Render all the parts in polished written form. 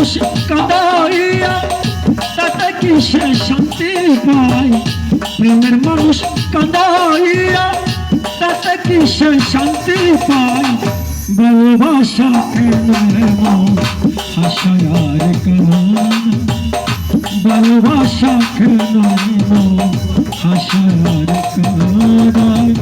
মানুষ কাঁদাইয়া তাতে কি সে শান্তি পায়? প্রেমের মানুষ কাঁদাইয়া তাতে কি সে শান্তি পায়? ভালোবাসা কেন হাসায় আর কান্না, ভালোবাসা কেন হাসায় আর কান্নায়।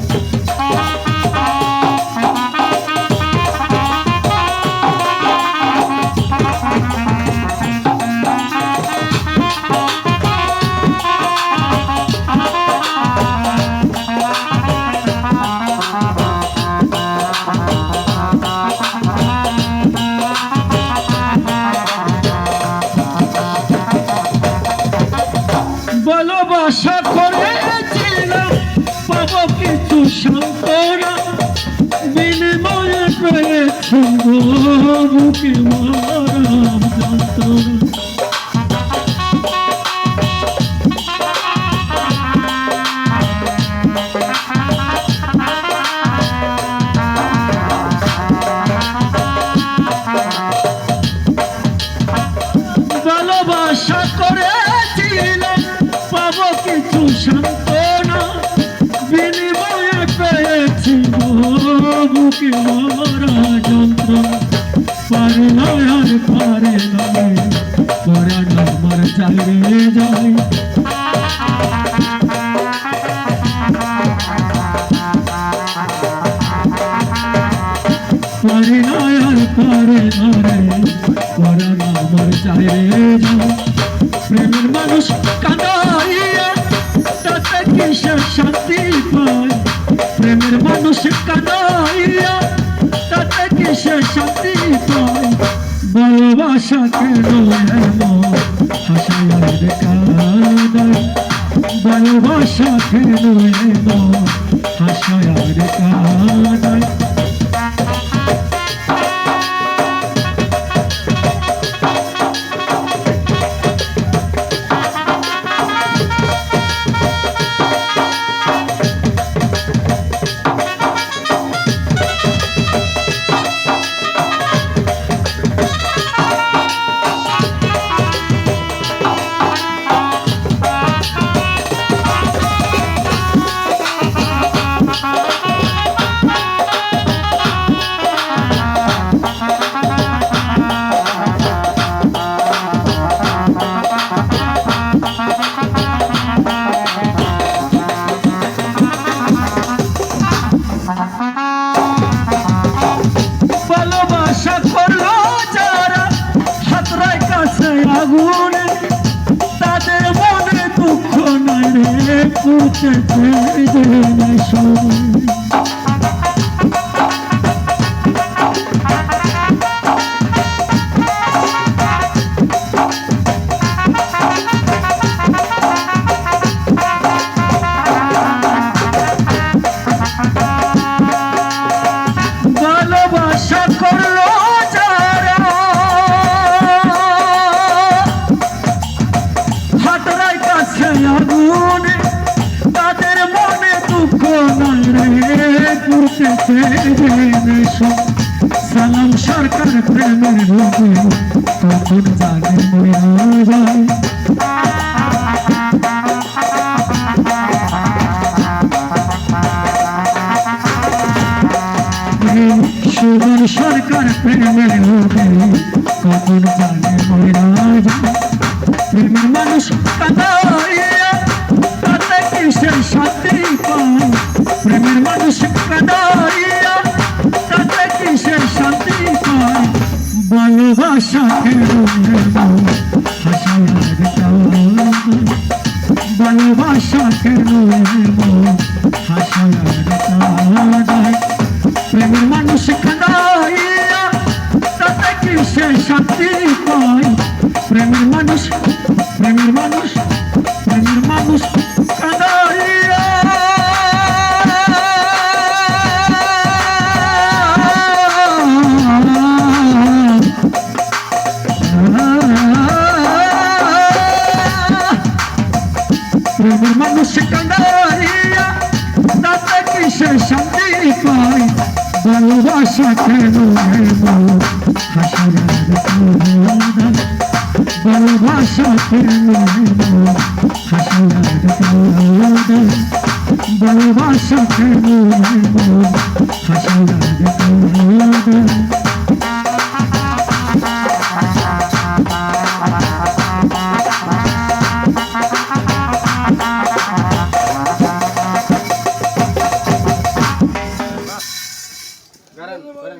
ভালোবাসা করেছিলাম পাবো কিছু সান্ত্বনা, বিনিময়ে পেয়েছি বুকে মারা যন্ত্রণা। ভালোবাসা করেছিলাম পাবো কিছু সান্ত্বনা, বিনিময়ে পেয়েছি বুকে মারা যন্ত্রণা। পারে না আর পারে না পরাণ আমার চাইরে যায়, পারে না আর পারে না পরাণ আমার চাইরে যায়। প্রেমের মানুষ কাঁদাইয়া তাতে কি সে শান্তি পায়? প্রেমের মানুষ কাঁদাইয়া তাতে কি সে শান্তি পায়? ভালোবাসা কেন হাসায় আর কাঁদায়, ভালোবাসা কেন হাসায় আর কাঁদায়। ভালোবাসা করলো যারা হাতরায় কাছে আগুনে, তাদের মনে দুঃখ নাই রে পুঁতে ভালোবাসা করলো যারা হাতরায় কাছে আগুনে, তাদের মনে দুঃখ নাই রে পুঁতেছে সালাম সরকার প্রেমের রোগে তখন জানে মরা যায়। সুমন সরকার প্রেমের রোগে তখন জানে মরা যায়। প্রেমের মানুষ কাঁদাইয়া তাতে কি সে শান্তি পায়? প্রেমের মানুষ কাঁদাইয়া তাতে কি সে শান্তি পায়? ভালোবাসা কেন হাসায় আর কাঁদায়, ভালোবাসা কেন হাসায় আর কাঁদায়। প্রেমের মানুষ কাঁদাইয়া তাতে কি সে শান্তি পায়? প্রেমের মানুষ প্রেমের মানুষ প্রেমের মানুষ কাঁদাইয়া প্রেমের মানুষ কাঁদাইয়া তাতে কি সে শান্তি পায়? ভালোবাসা কেন হাসায় আর কাঁদায়। ভালোবাসাকে হাসিয়া দেখে ভালোবাসাকে হাসিয়া দেখে